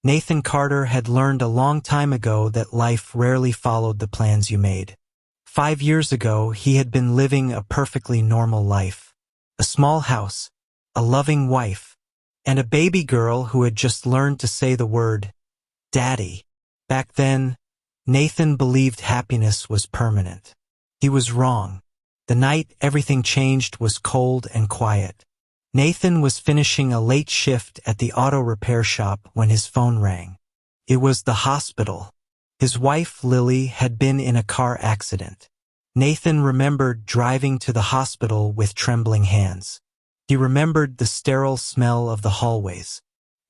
Nathan Carter had learned a long time ago that life rarely followed the plans you made. 5 years ago, he had been living a perfectly normal life. A small house, a loving wife, and a baby girl who had just learned to say the word, Daddy. Back then, Nathan believed happiness was permanent. He was wrong. The night everything changed was cold and quiet. Nathan was finishing a late shift at the auto repair shop when his phone rang. It was the hospital. His wife, Lily, had been in a car accident. Nathan remembered driving to the hospital with trembling hands. He remembered the sterile smell of the hallways.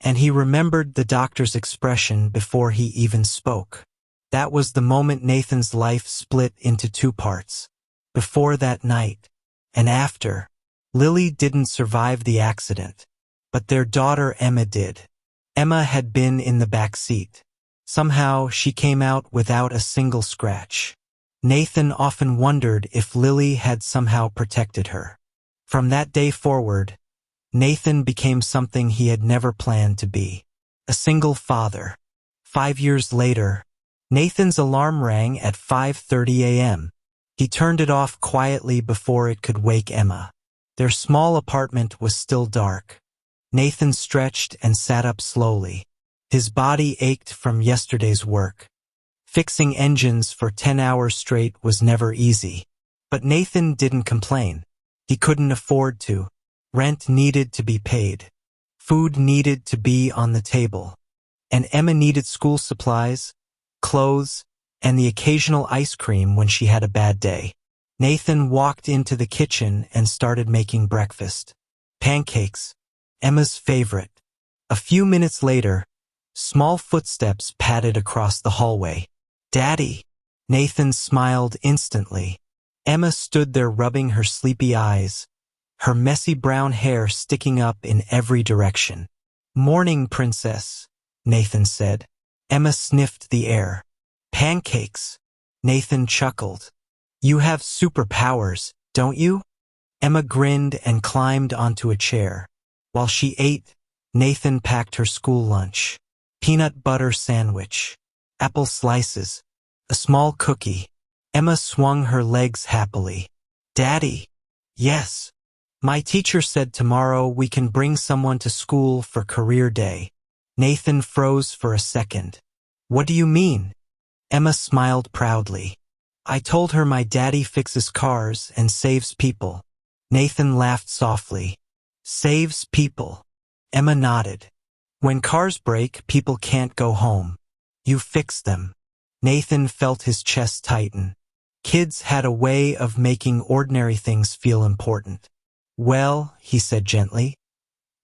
And he remembered the doctor's expression before he even spoke. That was the moment Nathan's life split into two parts. Before that night, and after. Lily didn't survive the accident, but their daughter Emma did. Emma had been in the back seat. Somehow she came out without a single scratch. Nathan often wondered if Lily had somehow protected her. From that day forward, Nathan became something he had never planned to be. A single father. 5 years later, Nathan's alarm rang at 5:30 a.m. He turned it off quietly before it could wake Emma. Their small apartment was still dark. Nathan stretched and sat up slowly. His body ached from yesterday's work. Fixing engines for 10 hours straight was never easy. But Nathan didn't complain. He couldn't afford to. Rent needed to be paid. Food needed to be on the table. And Emma needed school supplies, clothes, and the occasional ice cream when she had a bad day. Nathan walked into the kitchen and started making breakfast. Pancakes, Emma's favorite. A few minutes later, small footsteps padded across the hallway. Daddy! Nathan smiled instantly. Emma stood there rubbing her sleepy eyes, her messy brown hair sticking up in every direction. Morning, princess, Nathan said. Emma sniffed the air. Pancakes. Nathan chuckled. You have superpowers, don't you? Emma grinned and climbed onto a chair. While she ate, Nathan packed her school lunch. Peanut butter sandwich, apple slices, a small cookie. Emma swung her legs happily. Daddy. Yes. My teacher said tomorrow we can bring someone to school for career day. Nathan froze for a second. What do you mean? Emma smiled proudly. I told her my daddy fixes cars and saves people. Nathan laughed softly. Saves people. Emma nodded. When cars break, people can't go home. You fix them. Nathan felt his chest tighten. Kids had a way of making ordinary things feel important. Well, he said gently,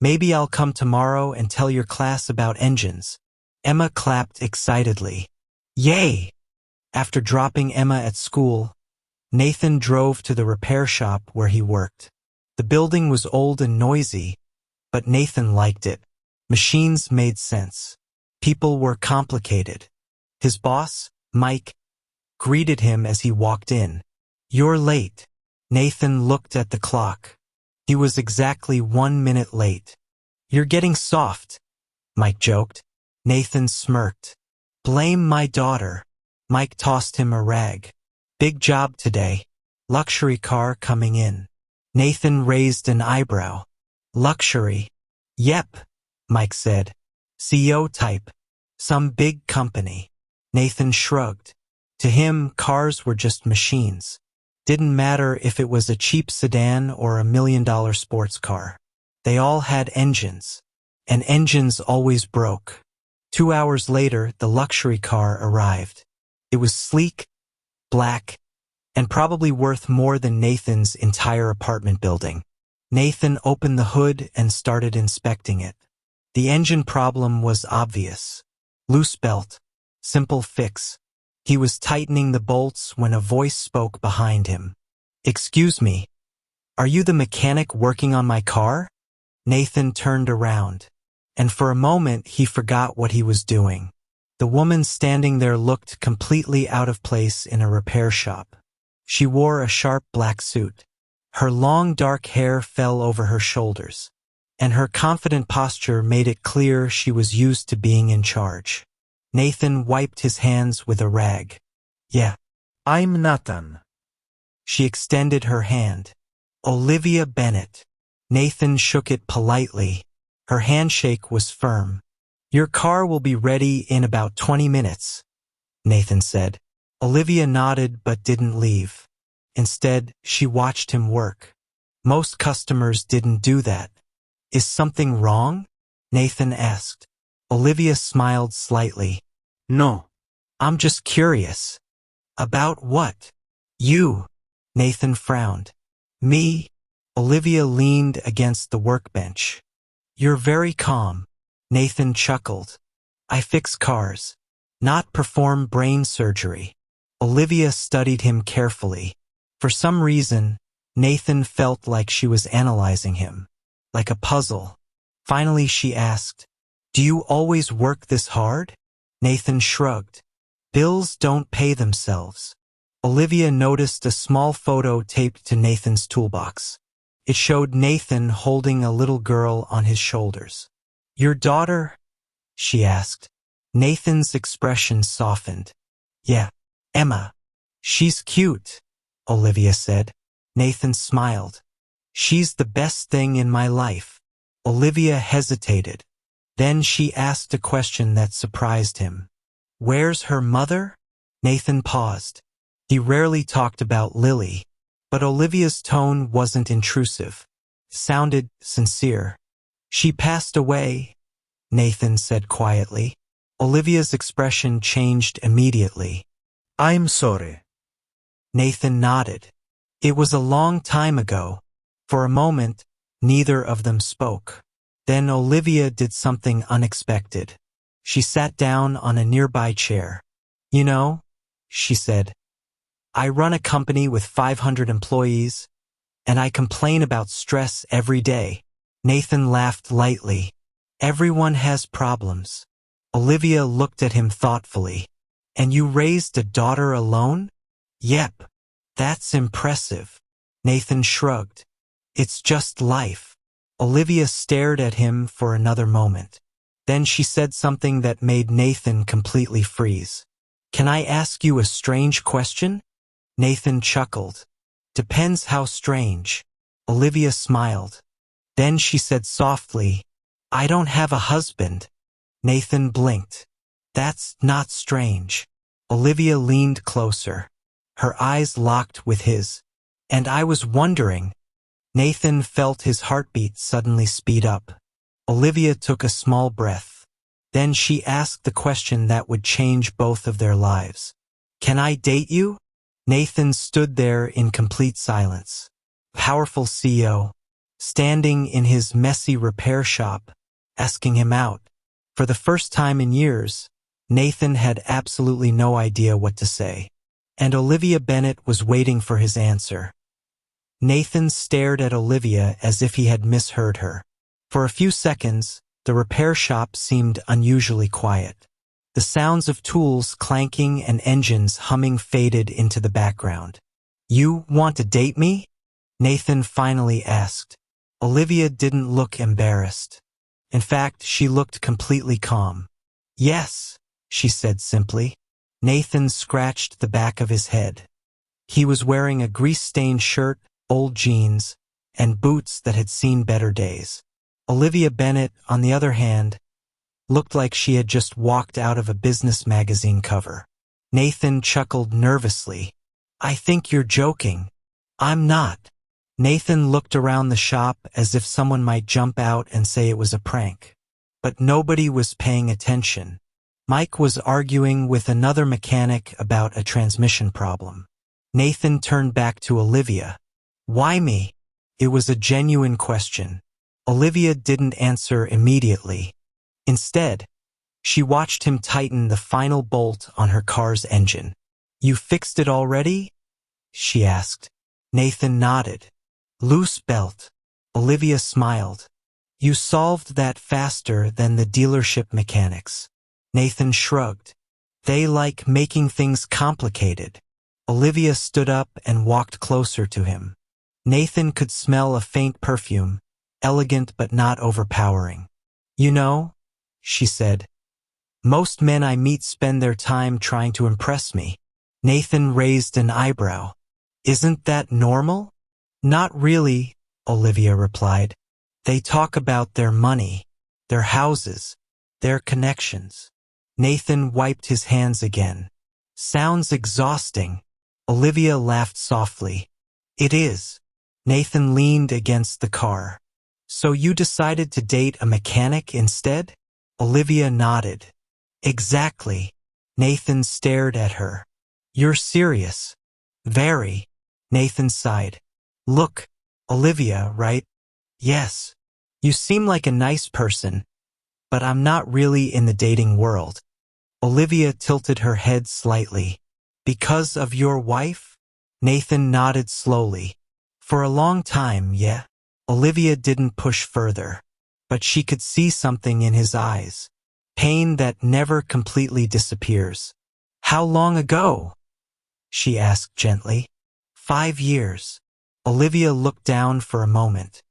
maybe I'll come tomorrow and tell your class about engines. Emma clapped excitedly. Yay! After dropping Emma at school, Nathan drove to the repair shop where he worked. The building was old and noisy, but Nathan liked it. Machines made sense. People were complicated. His boss, Mike, greeted him as he walked in. You're late. Nathan looked at the clock. He was exactly 1 minute late. You're getting soft, Mike joked. Nathan smirked. Blame my daughter. Mike tossed him a rag. Big job today. Luxury car coming in. Nathan raised an eyebrow. Luxury. Yep, Mike said. CEO type. Some big company. Nathan shrugged. To him, cars were just machines. Didn't matter if it was a cheap sedan or $1 million sports car. They all had engines. And engines always broke. 2 hours later, the luxury car arrived. It was sleek, black, and probably worth more than Nathan's entire apartment building. Nathan opened the hood and started inspecting it. The engine problem was obvious. Loose belt. Simple fix. He was tightening the bolts when a voice spoke behind him. Excuse me. Are you the mechanic working on my car? Nathan turned around. And for a moment he forgot what he was doing. The woman standing there looked completely out of place in a repair shop. She wore a sharp black suit. Her long dark hair fell over her shoulders. and her confident posture made it clear she was used to being in charge. Nathan wiped his hands with a rag. Yeah. I'm Nathan. She extended her hand. Olivia Bennett. Nathan shook it politely. Her handshake was firm. Your car will be ready in about 20 minutes, Nathan said. Olivia nodded but didn't leave. Instead, she watched him work. Most customers didn't do that. Is something wrong? Nathan asked. Olivia smiled slightly. No. I'm just curious. About what? You. Nathan frowned. Me? Olivia leaned against the workbench. You're very calm. Nathan chuckled. I fix cars, not perform brain surgery. Olivia studied him carefully. For some reason, Nathan felt like she was analyzing him, like a puzzle. Finally, she asked, Do you always work this hard? Nathan shrugged. Bills don't pay themselves. Olivia noticed a small photo taped to Nathan's toolbox. It showed Nathan holding a little girl on his shoulders. Your daughter? She asked. Nathan's expression softened. Yeah, Emma. She's cute, Olivia said. Nathan smiled. She's the best thing in my life. Olivia hesitated. Then she asked a question that surprised him. Where's her mother? Nathan paused. He rarely talked about Lily, but Olivia's tone wasn't intrusive. It sounded sincere. She passed away, Nathan said quietly. Olivia's expression changed immediately. I'm sorry. Nathan nodded. It was a long time ago. For a moment, neither of them spoke. Then Olivia did something unexpected. She sat down on a nearby chair. You know, she said, I run a company with 500 employees, and I complain about stress every day. Nathan laughed lightly. Everyone has problems. Olivia looked at him thoughtfully. And you raised a daughter alone? Yep. That's impressive. Nathan shrugged. It's just life. Olivia stared at him for another moment. Then she said something that made Nathan completely freeze. Can I ask you a strange question? Nathan chuckled. Depends how strange. Olivia smiled. Then she said softly, I don't have a husband. Nathan blinked. That's not strange. Olivia leaned closer. Her eyes locked with his. And I was wondering. Nathan felt his heartbeat suddenly speed up. Olivia took a small breath. Then she asked the question that would change both of their lives. Can I date you? Nathan stood there in complete silence. Powerful CEO, standing in his messy repair shop, asking him out. For the first time in years, Nathan had absolutely no idea what to say. And Olivia Bennett was waiting for his answer. Nathan stared at Olivia as if he had misheard her. For a few seconds, the repair shop seemed unusually quiet. The sounds of tools clanking and engines humming faded into the background. You want to date me? Nathan finally asked. Olivia didn't look embarrassed. In fact, she looked completely calm. Yes, she said simply. Nathan scratched the back of his head. He was wearing a grease-stained shirt, old jeans, and boots that had seen better days. Olivia Bennett, on the other hand, looked like she had just walked out of a business magazine cover. Nathan chuckled nervously. I think you're joking. I'm not. Nathan looked around the shop as if someone might jump out and say it was a prank. But nobody was paying attention. Mike was arguing with another mechanic about a transmission problem. Nathan turned back to Olivia. Why me? It was a genuine question. Olivia didn't answer immediately. Instead, she watched him tighten the final bolt on her car's engine. You fixed it already? She asked. Nathan nodded. Loose belt. Olivia smiled. You solved that faster than the dealership mechanics. Nathan shrugged. They like making things complicated. Olivia stood up and walked closer to him. Nathan could smell a faint perfume, elegant but not overpowering. You know, she said, most men I meet spend their time trying to impress me. Nathan raised an eyebrow. Isn't that normal? Not really, Olivia replied. They talk about their money, their houses, their connections. Nathan wiped his hands again. Sounds exhausting. Olivia laughed softly. It is. Nathan leaned against the car. So you decided to date a mechanic instead? Olivia nodded. Exactly. Nathan stared at her. You're serious. Very. Nathan sighed. Look, Olivia, right? Yes. You seem like a nice person, but I'm not really in the dating world. Olivia tilted her head slightly. Because of your wife? Nathan nodded slowly. For a long time, yeah. Olivia didn't push further, but she could see something in his eyes. Pain that never completely disappears. How long ago? She asked gently. 5 years. Olivia looked down for a moment.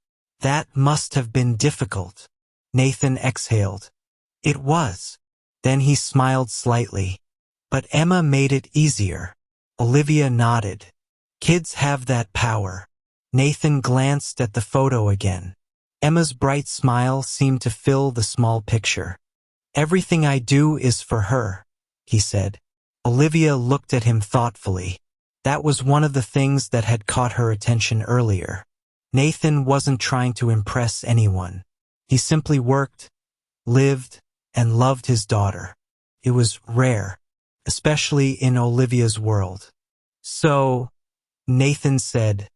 That must have been difficult. Nathan exhaled. It was. Then he smiled slightly. But Emma made it easier. Olivia nodded. Kids have that power. Nathan glanced at the photo again. Emma's bright smile seemed to fill the small picture. Everything I do is for her, he said. Olivia looked at him thoughtfully. That was one of the things that had caught her attention earlier. Nathan wasn't trying to impress anyone. He simply worked, lived, and loved his daughter. It was rare, especially in Olivia's world. So, Nathan said,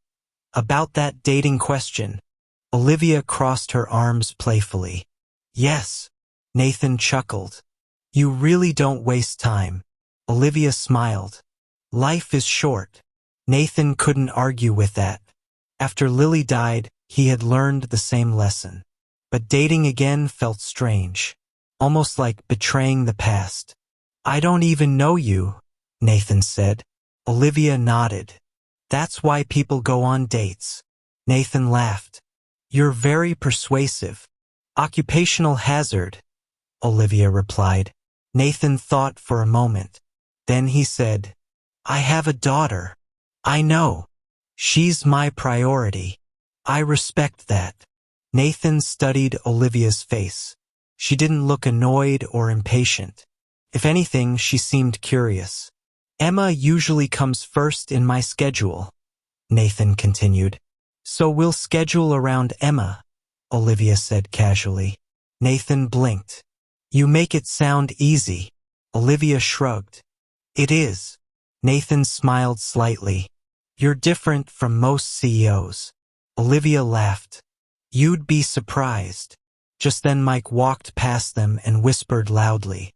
about that dating question. Olivia crossed her arms playfully. Yes. Nathan chuckled. You really don't waste time. Olivia smiled. Life is short. Nathan couldn't argue with that. After Lily died, he had learned the same lesson. But dating again felt strange. Almost like betraying the past. I don't even know you, Nathan said. Olivia nodded. That's why people go on dates. Nathan laughed. You're very persuasive. Occupational hazard, Olivia replied. Nathan thought for a moment. Then he said, I have a daughter. I know. She's my priority. I respect that. Nathan studied Olivia's face. She didn't look annoyed or impatient. If anything, she seemed curious. Emma usually comes first in my schedule, Nathan continued. So we'll schedule around Emma, Olivia said casually. Nathan blinked. You make it sound easy. Olivia shrugged. It is. Nathan smiled slightly. You're different from most CEOs. Olivia laughed. You'd be surprised. Just then Mike walked past them and whispered loudly.